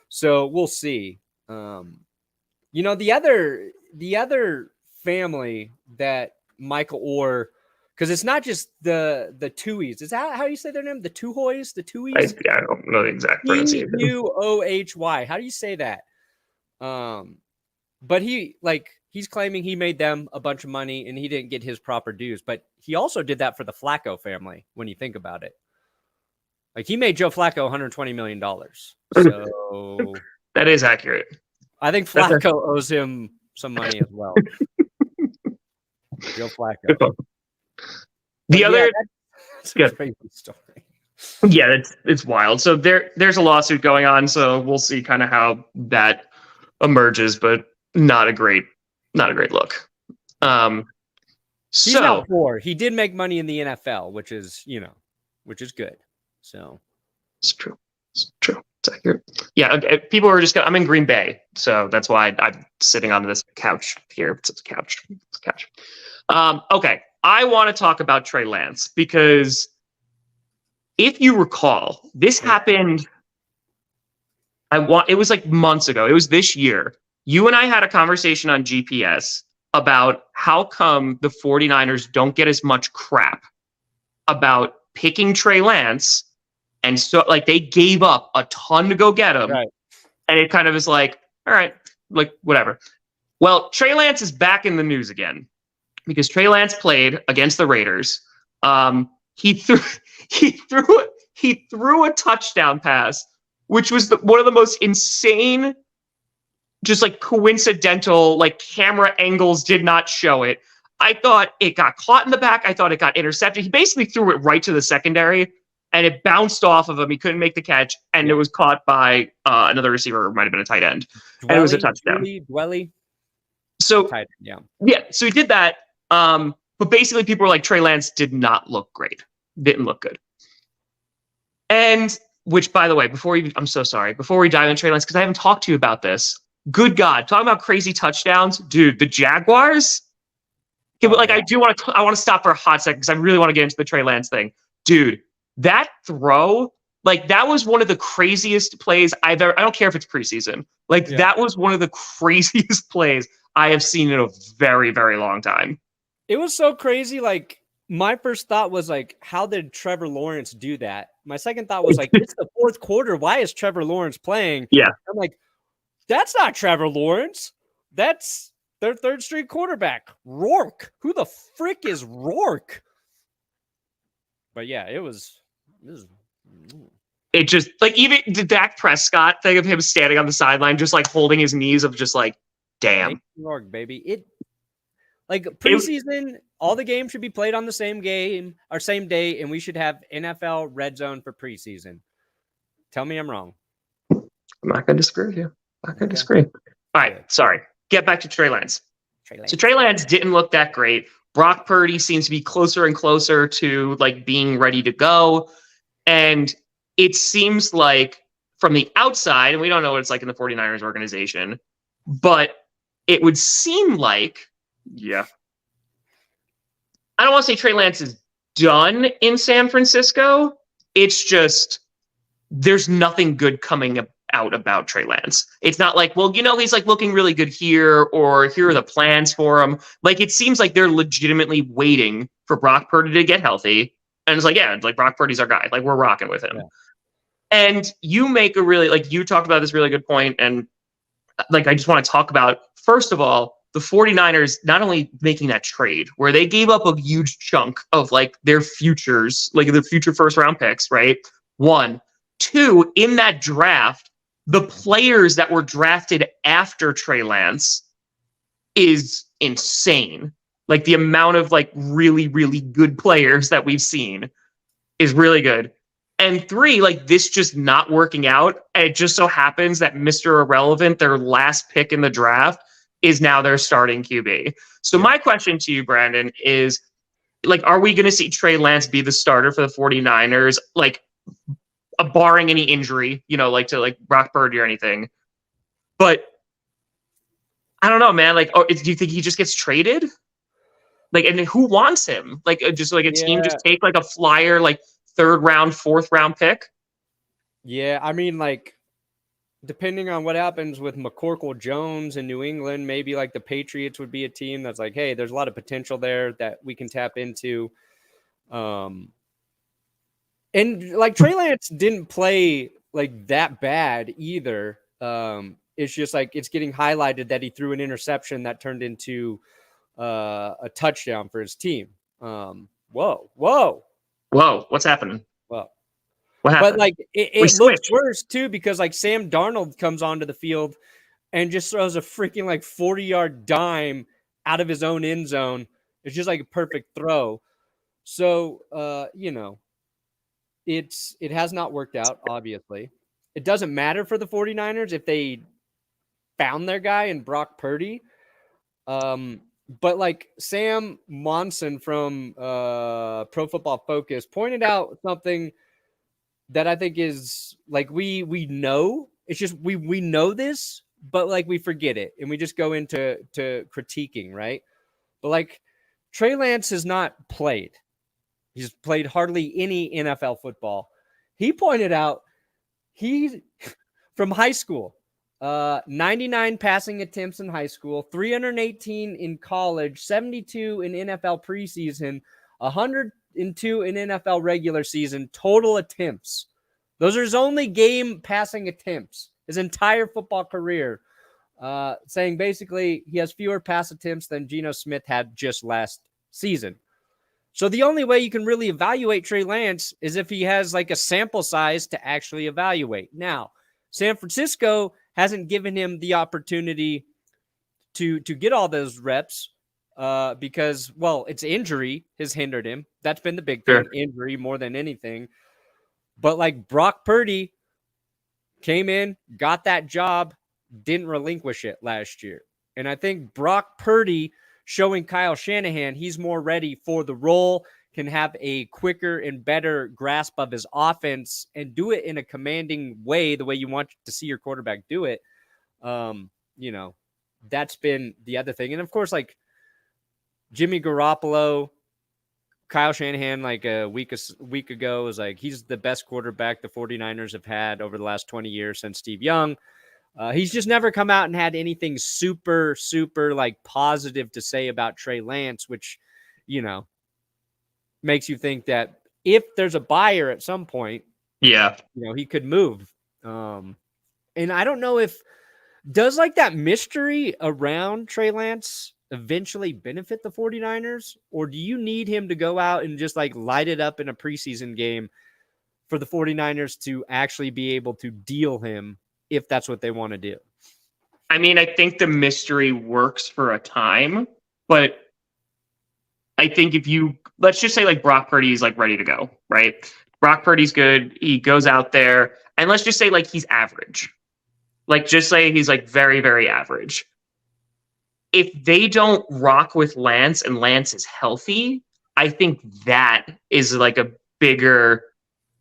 So we'll see. The other family that Michael Orr, because it's not just the Tuohys. Is that how you say their name? The Tuohys? The Tuohys? I don't know the exact pronunciation. Tuohy. How do you say that? But he's claiming he made them a bunch of money and he didn't get his proper dues. But he also did that for the Flacco family when you think about it. Like he made Joe Flacco $120 million. So that is accurate. I think Flacco owes him some money as well. Joe Flacco. That's a crazy story. Yeah, it's wild. So there's a lawsuit going on. So we'll see kind of how that emerges, but not a great look. He's not poor. He did make money in the NFL, which is good. So it's true. It's accurate. Yeah, people are just. I'm in Green Bay, so that's why I'm sitting on this couch here. It's a couch. Okay, I want to talk about Trey Lance because if you recall, this happened. It was like months ago. It was this year. You and I had a conversation on GPS about how come the 49ers don't get as much crap about picking Trey Lance. And so like they gave up a ton to go get him. Right. And it kind of is like, all right, like whatever. Well, Trey Lance is back in the news again because Trey Lance played against the Raiders. He threw a touchdown pass, which was one of the most insane, just like coincidental, like camera angles did not show it. I thought it got caught in the back. I thought it got intercepted. He basically threw it right to the secondary and it bounced off of him. He couldn't make the catch and it was caught by another receiver. It might have been a tight end. And it was a touchdown. Dwelly. So, so he did that. But basically people were like, Trey Lance did not look great. Didn't look good. And which, by the way, before we dive into Trey Lance, because I haven't talked to you about this. Good God, talking about crazy touchdowns, dude. The Jaguars. I want to stop for a hot second because I really want to get into the Trey Lance thing, dude. That throw, like that was one of the craziest plays I've ever. I don't care if it's preseason. That was one of the craziest plays I have seen in a very, very long time. It was so crazy. Like my first thought was like, how did Trevor Lawrence do that? My second thought was like, it's the fourth quarter. Why is Trevor Lawrence playing? Yeah. I'm like, that's not Trevor Lawrence. That's their third string quarterback, Rourke. Who the frick is Rourke? But yeah, it was. It just like even the Dak Prescott thing of him standing on the sideline, just like holding his knees of just like, damn. Rourke, baby. Like preseason, all the games should be played on the same game or same day, and we should have NFL Red Zone for preseason. Tell me I'm wrong. I'm not going to disagree with you. I'm not going to disagree. All right, sorry. Get back to Trey Lance. So Trey Lance didn't look that great. Brock Purdy seems to be closer and closer to like being ready to go. And it seems like from the outside, and we don't know what it's like in the 49ers organization, but it would seem like, I don't want to say Trey Lance is done in San Francisco. It's just there's nothing good coming out about Trey Lance. It's not like, well, he's like looking really good here, or here are the plans for him. Like it seems like they're legitimately waiting for Brock Purdy to get healthy. And it's like, it's like Brock Purdy's our guy. Like we're rocking with him. Yeah. And you make a really, like you talked about this really good point. And like, I just want to talk about, first of all, the 49ers not only making that trade where they gave up a huge chunk of like their futures, like their future first round picks, right? 1, 2, in that draft, the players that were drafted after Trey Lance is insane. Like the amount of like really, really good players that we've seen is really good. And 3, like this just not working out. And it just so happens that Mr. Irrelevant, their last pick in the draft, is now their starting QB. So my question to you, Brandon, is like, are we going to see Trey Lance be the starter for the 49ers? Like barring any injury, like to like Brock Purdy or anything. But I don't know, man. Like, do you think he just gets traded? Like, and who wants him? Like, just like a team just take like a flyer, like 3rd round, 4th round pick? Yeah, I mean, like, depending on what happens with McCorkle Jones in New England, maybe like the Patriots would be a team that's like, hey, there's a lot of potential there that we can tap into. And like Trey Lance didn't play like that bad either. It's just like it's getting highlighted that he threw an interception that turned into a touchdown for his team. Whoa, what's happening? Well, what happened? But like it looks worse too, because like Sam Darnold comes onto the field and just throws a freaking like 40-yard dime out of his own end zone. It's just like a perfect throw. So it has not worked out, obviously. It doesn't matter for the 49ers if they found their guy in Brock Purdy. But like Sam Monson from Pro Football Focus pointed out something that I think is like we know. It's just we know this, but like we forget it and we just go into critiquing, right? But like Trey Lance has not played. He's played hardly any NFL football. He pointed out he from high school, 99 passing attempts in high school, 318 in college, 72 in NFL preseason, 102 in NFL regular season, total attempts. Those are his only game passing attempts, his entire football career, saying basically he has fewer pass attempts than Geno Smith had just last season. So the only way you can really evaluate Trey Lance is if he has like a sample size to actually evaluate. Now, San Francisco hasn't given him the opportunity to get all those reps because, well, it's injury has hindered him. That's been the big thing, injury more than anything. But like Brock Purdy came in, got that job, didn't relinquish it last year. And I think Brock Purdy showing Kyle Shanahan he's more ready for the role, can have a quicker and better grasp of his offense and do it in a commanding way, the way you want to see your quarterback do it. That's been the other thing. And of course, like Jimmy Garoppolo, Kyle Shanahan, like a week ago, was like, he's the best quarterback the 49ers have had over the last 20 years since Steve Young. He's just never come out and had anything super, super like positive to say about Trey Lance, which, makes you think that if there's a buyer at some point, he could move. And I don't know if does like that mystery around Trey Lance eventually benefit the 49ers, or do you need him to go out and just like light it up in a preseason game for the 49ers to actually be able to deal him if that's what they want to do? I mean, I think the mystery works for a time, but I think let's just say like Brock Purdy's like ready to go, right? Brock Purdy's good. He goes out there and let's just say like he's average. Like just say he's like very, very average. If they don't rock with Lance and Lance is healthy, I think that is like a bigger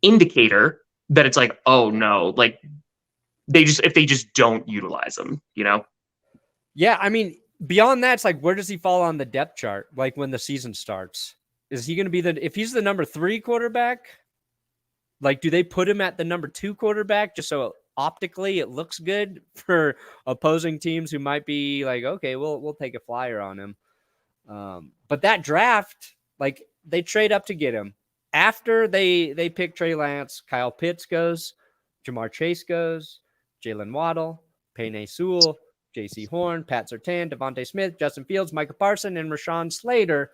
indicator that it's like, oh no, like if they just don't utilize him, Yeah, I mean, beyond that, it's like, where does he fall on the depth chart? Like when the season starts, is he going to be if he's the number 3 quarterback? Like, do they put him at the number 2 quarterback just so optically it looks good for opposing teams who might be like, okay, we'll take a flyer on him. But that draft, like they trade up to get him. After they pick Trey Lance, Kyle Pitts goes, Jamar Chase goes, Jalen Waddle, Penei Sewell, J.C. Horn, Pat Surtain, Devontae Smith, Justin Fields, Micah Parsons, and Rashawn Slater.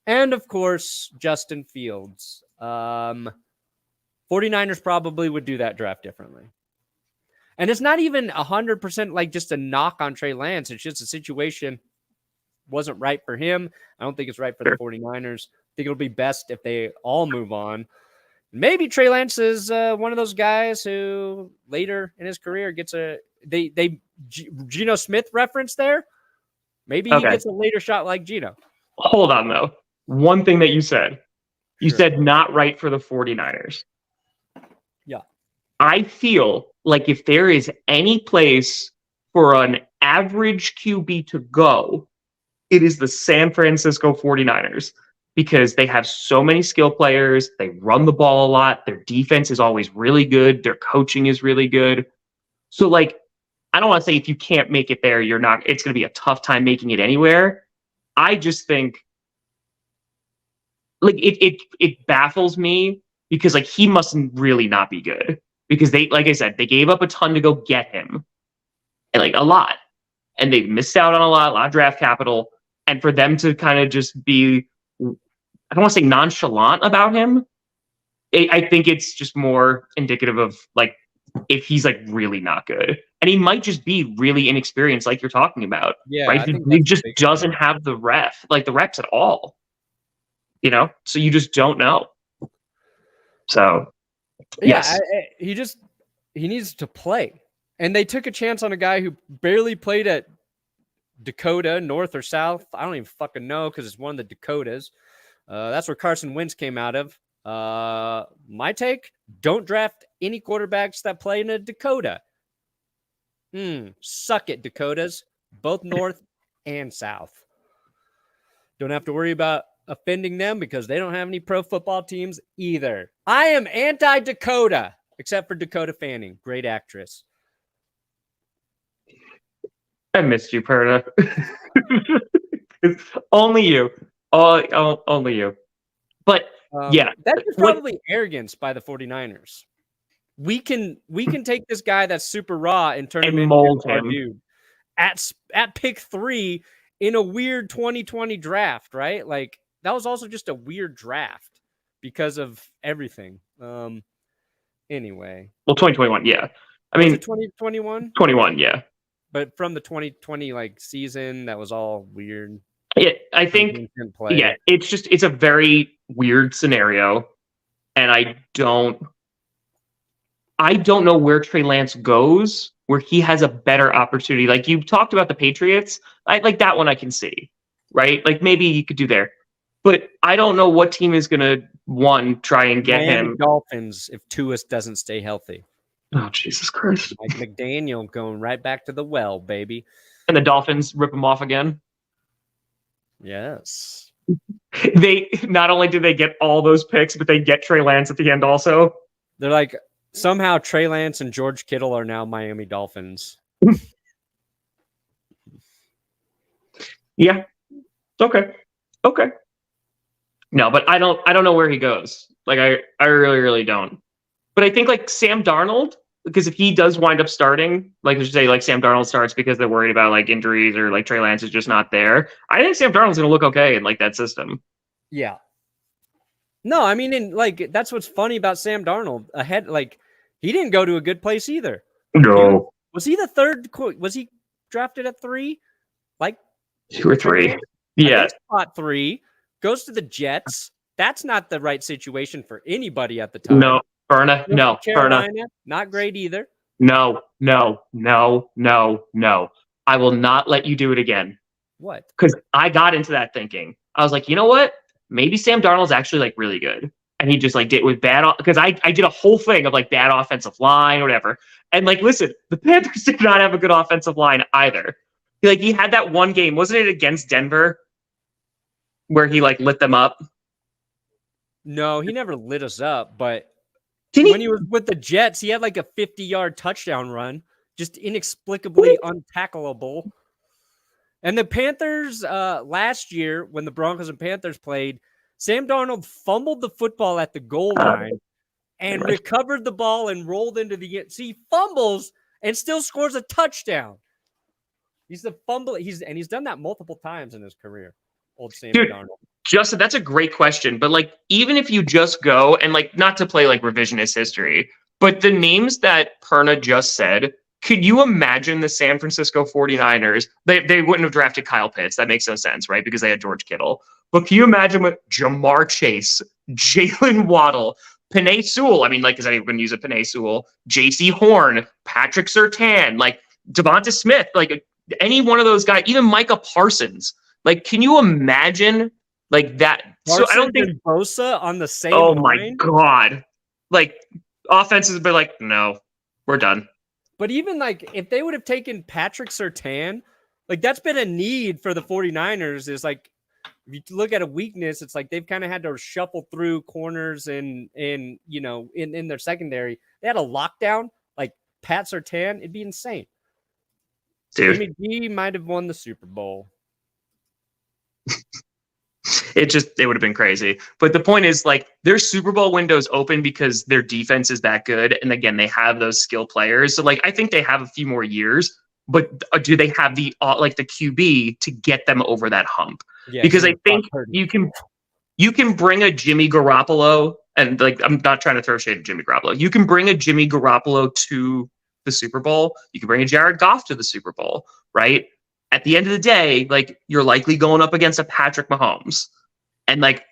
And, of course, Justin Fields. 49ers probably would do that draft differently. And it's not even 100% like just a knock on Trey Lance. It's just a situation wasn't right for him. I don't think it's right for the 49ers. I think it'll be best if they all move on. Maybe Trey Lance is one of those guys who later in his career gets Geno Smith reference there. Maybe he gets a later shot like Geno. Hold on, though. One thing that you said. You said not right for the 49ers. Yeah. I feel like if there is any place for an average QB to go, it is the San Francisco 49ers because they have so many skill players. They run the ball a lot. Their defense is always really good. Their coaching is really good. So, like, I don't want to say if you can't make it there, you're not, it's going to be a tough time making it anywhere. I just think, like, it baffles me because, like, he must really not be good because they, like I said, they gave up a ton to go get him, and like a lot, and they missed out on a lot of draft capital. And for them to kind of just be, I don't want to say nonchalant about him, I think it's just more indicative of like if he's like really not good, and he might just be really inexperienced, like you're talking about, Yeah, right? I think He that's just the big doesn't thing. have the reps at all, you know. So you just don't know. So Yeah, yes, he needs to play. And they took a chance on a guy who barely played at Dakota, North or South. I don't even fucking know because it's one of the Dakotas. That's where Carson Wentz came out of. My take, don't draft any quarterbacks that play in a Dakota. Suck it, Dakotas. Both North and South. Don't have to worry about offending them because they don't have any pro football teams either. I am anti-Dakota, except for Dakota Fanning. Great actress. I missed you, Perna. Only you. Only you. But yeah, That's just probably arrogance by the 49ers. We can take this guy that's super raw and turn him into mold our him. dude at pick 3 in a weird 2020 draft, right? Like that was also just a weird draft because of everything. Anyway. Well, 2021, yeah. I Was mean, it 2021? 21, yeah. But from the 2020 like season, that was all weird. Yeah, I think, yeah, it's a very weird scenario, and I don't know where Trey Lance goes, where he has a better opportunity. Like you talked about the Patriots, like that one I can see, right? Like maybe he could do there, but I don't know what team is gonna try and get Miami him. Dolphins if Tuis doesn't stay healthy. Oh Jesus Christ! Mike McDaniel going right back to the well, baby. And the Dolphins rip him off again. Yes. They not only do they get all those picks, but they get Trey Lance at the end also. They're like, somehow Trey Lance and George Kittle are now Miami Dolphins. Yeah. Okay. No, but I don't know where he goes. Like I really, really don't. But I think like Sam Darnold, because if he does wind up starting, like let's say like Sam Darnold starts because they're worried about like injuries or like Trey Lance is just not there, I think Sam Darnold's gonna look okay in like that system. Yeah. No, I mean, that's what's funny about Sam Darnold. Like he didn't go to a good place either. No. Was he the third? Was he drafted at 3? Like 2 or 3? Yeah. Spot 3 goes to the Jets. That's not the right situation for anybody at the time. No, Perna. No, Carolina, not great either. No. I will not let you do it again. What? Because I got into that thinking. I was like, you know what? Maybe Sam Darnold's actually like really good. And he just like did with bad, because I did a whole thing of like bad offensive line or whatever. And like, listen, the Panthers did not have a good offensive line either. He had that one game, wasn't it against Denver, where he like lit them up? No, he never lit us up, but when he was with the Jets, he had like a 50-yard touchdown run, just inexplicably untackleable. And the Panthers last year, when the Broncos and Panthers played, Sam Darnold fumbled the football at the goal line and recovered the ball and rolled into the end. So he fumbles and still scores a touchdown. He's the fumble. He's done that multiple times in his career. Old Sam Darnold. Justin, that's a great question. But like, even if you just go and like, not to play like revisionist history, but the names that Perna just said, could you imagine the San Francisco 49ers? They wouldn't have drafted Kyle Pitts. That makes no sense, right? Because they had George Kittle. But can you imagine with Jamar Chase, Jalen Waddle, Penei Sewell? I mean, like, is anyone going to use a Penei Sewell? J.C. Horn, Patrick Surtain, like Devonta Smith, like any one of those guys, even Micah Parsons. Like, can you imagine like that? Parsons so I don't think and Bosa on the same Oh line? my God. Like, offenses have been like, no, we're done. But even like if they would have taken Patrick Surtain, like that's been a need for the 49ers is like, if you look at a weakness, it's like they've kind of had to shuffle through corners and in their secondary. They had a lockdown like Pat Surtain. It'd be insane. Dude. Jimmy G might have won the Super Bowl. It would have been crazy. But the point is, like, their Super Bowl window's open because their defense is that good. And again, they have those skill players. So, like, I think they have a few more years. But do they have the QB to get them over that hump? Yeah, because I think you can bring a Jimmy Garoppolo, and like I'm not trying to throw shade at Jimmy Garoppolo. You can bring a Jimmy Garoppolo to the Super Bowl. You can bring a Jared Goff to the Super Bowl, right? At the end of the day, like you're likely going up against a Patrick Mahomes, and like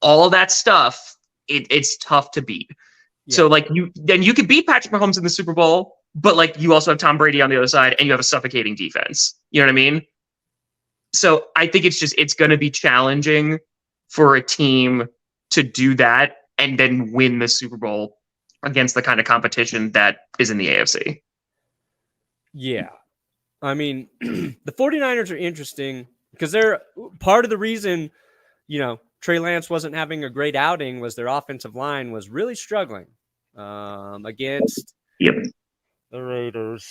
all of that stuff, it's tough to beat. Yeah. So like you could beat Patrick Mahomes in the Super Bowl. But like you also have Tom Brady on the other side and you have a suffocating defense. You know what I mean? So I think it's going to be challenging for a team to do that and then win the Super Bowl against the kind of competition that is in the AFC. Yeah. I mean, the 49ers are interesting because they're part of the reason, Trey Lance wasn't having a great outing was their offensive line was really struggling against the Raiders.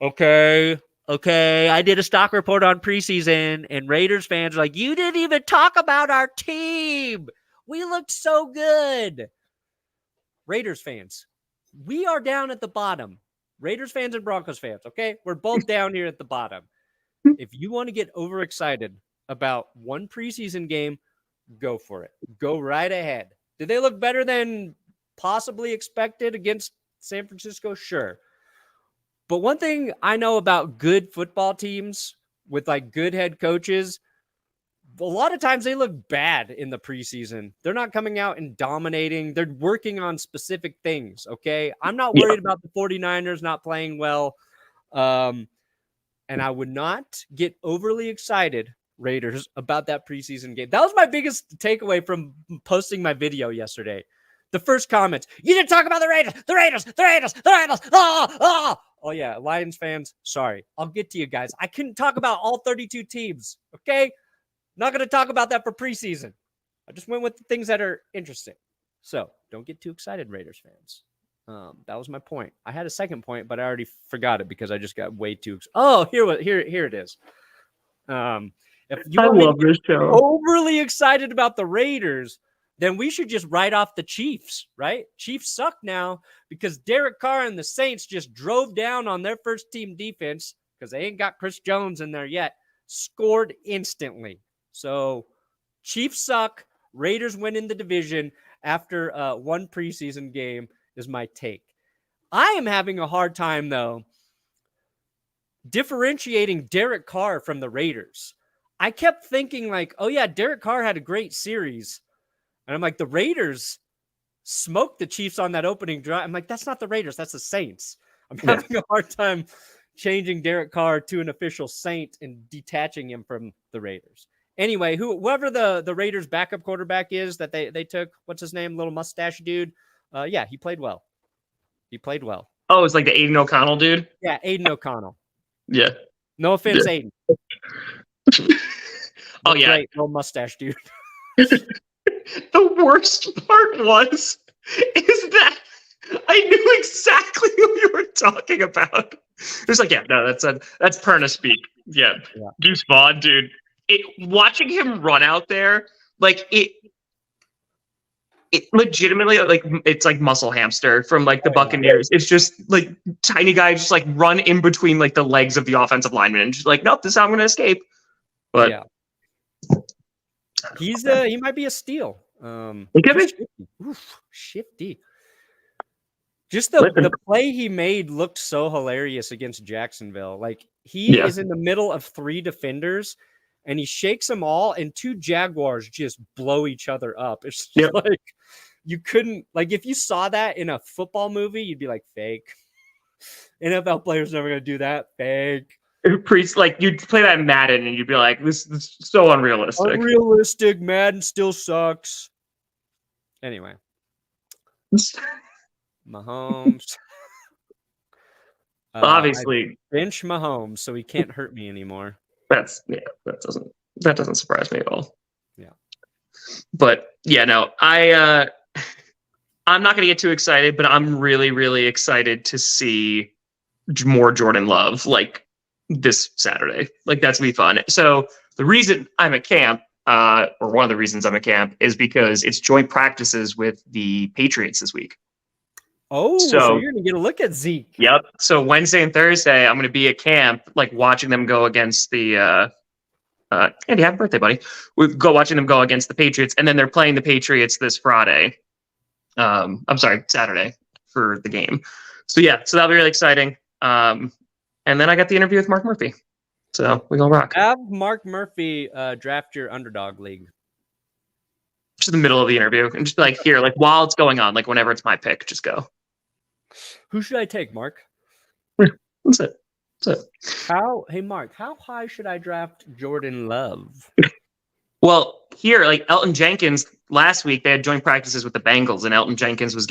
Okay. I did a stock report on preseason, and Raiders fans are like, you didn't even talk about our team. We looked so good. Raiders fans, we are down at the bottom. Raiders fans and Broncos fans, okay? We're both down here at the bottom. If you want to get overexcited about one preseason game, go for it. Go right ahead. Did they look better than possibly expected against San Francisco? Sure. But one thing I know about good football teams with like good head coaches, a lot of times they look bad in the preseason. They're not coming out and dominating. They're working on specific things, okay? I'm not worried about the 49ers not playing well. And I would not get overly excited, Raiders, about that preseason game. That was my biggest takeaway from posting my video yesterday. The first comment, you didn't talk about the Raiders. Oh, yeah, Lions fans, sorry. I'll get to you guys. I couldn't talk about all 32 teams, okay? Not going to talk about that for preseason. I just went with the things that are interesting. So don't get too excited, Raiders fans. That was my point. I had a second point, but I already forgot it because I just got way too here it is. If you love this show. Overly excited about the Raiders, then we should just write off the Chiefs, right? Chiefs suck now because Derek Carr and the Saints just drove down on their first team defense because they ain't got Chris Jones in there yet, scored instantly. So Chiefs suck. Raiders win in the division after one preseason game is my take. I am having a hard time, though, differentiating Derek Carr from the Raiders. I kept thinking like, oh, yeah, Derek Carr had a great series. And I'm like, the Raiders smoked the Chiefs on that opening drive. I'm like, that's not the Raiders. That's the Saints. I'm having a hard time changing Derek Carr to an official Saint and detaching him from the Raiders. Anyway, whoever the Raiders backup quarterback is that they took, what's his name? Little mustache dude. Yeah, he played well. Oh, it's like the Aiden O'Connell dude? Yeah, Aiden O'Connell. Yeah. No offense, Aiden. Oh, yeah. Great little mustache dude. The worst part is that I knew exactly who you were talking about. It's like, yeah, no, that's Perna speak. Yeah. Deuce Vaughn, dude. Watching him run out there, like it legitimately, like it's like Muscle Hamster from like the Buccaneers. It's just like tiny guy just like run in between like the legs of the offensive lineman and just like, nope, this is how I'm gonna escape. But yeah. He might be a steal. He could be. Shifty. Just the play he made looked so hilarious against Jacksonville. Like he is in the middle of three defenders and he shakes them all and two Jaguars just blow each other up. It's just like you couldn't, like if you saw that in a football movie, you'd be like, fake. NFL players never gonna do that. Fake. Like you'd play that in Madden and you'd be like, this is so unrealistic. Madden still sucks. Anyway. Mahomes. I Obviously, bench Mahomes, so he can't hurt me anymore. that doesn't surprise me at all. Yeah. But yeah, no, I'm not going to get too excited, but I'm really, really excited to see more Jordan Love like this Saturday. Like that's gonna be fun. So the reason I'm at camp, or one of the reasons I'm at camp, is because it's joint practices with the Patriots this week. Oh, so you're gonna get a look at Zeke. Yep. So Wednesday and Thursday, I'm gonna be at camp, like watching them go against the Andy, happy birthday, buddy. We go watching them go against the Patriots, and then they're playing the Patriots this Friday. I'm sorry, Saturday for the game. So yeah, so that'll be really exciting. And then I got the interview with Mark Murphy. So we're gonna rock. Have Mark Murphy draft your Underdog league. Just in the middle of the interview, and just be like, here, like while it's going on, like whenever it's my pick, just go. Who should I take, Mark? That's it. Hey Mark, how high should I draft Jordan Love? Well, here, like Elton Jenkins last week, they had joint practices with the Bengals, and Elton Jenkins he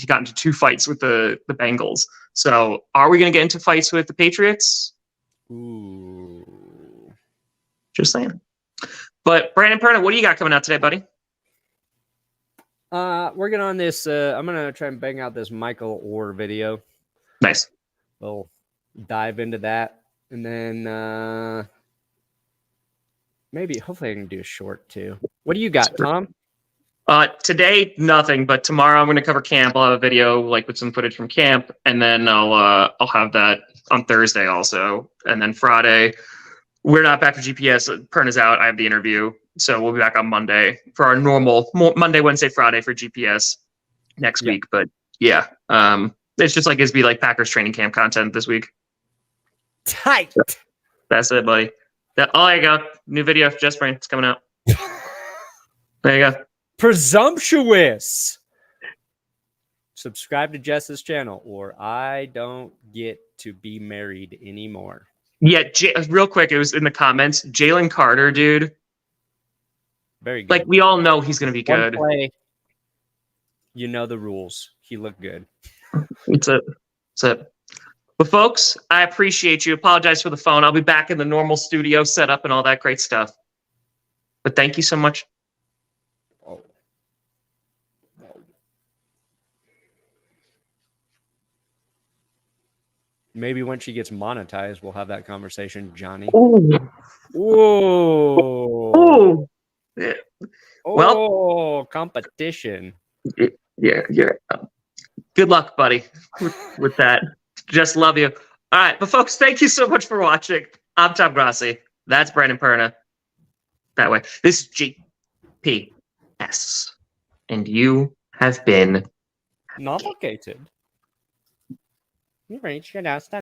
got into 2 fights with the Bengals. So are we gonna get into fights with the Patriots? Ooh. Just saying. But Brandon Perna, what do you got coming out today, buddy? Working on this. I'm gonna try and bang out this Michael Orr video. Nice. We'll dive into that, and then hopefully I can do a short too. What do you got, Tom? Today, nothing, but tomorrow I'm going to cover camp. I'll have a video like with some footage from camp, and then I'll have that on Thursday also. And then Friday, we're not back for GPS. Perna's out. I have the interview. So we'll be back on Monday for our normal Monday, Wednesday, Friday for GPS next week. But yeah, it's just like it's be like Packers training camp content this week. Tight. That's it, buddy. There you go. New video for Jets Brain. It's coming out. There you go. Presumptuous. Subscribe to Jess's channel, or I don't get to be married anymore. Yeah, real quick, it was in the comments. Jalen Carter, dude. Very good. Like, we all know he's going to be good. One play, you know the rules. He looked good. That's it. But, folks, I appreciate you. Apologize for the phone. I'll be back in the normal studio setup and all that great stuff. But thank you so much. Oh. Maybe when she gets monetized, we'll have that conversation, Johnny. Ooh. Whoa. Ooh. Yeah. Well, competition. Yeah. Good luck, buddy, with that. Just love you. All right, but folks, thank you so much for watching. I'm Tom Grossi. That's Brandon Perna. That way. This is GPS. And you have been Navigated. You reached your last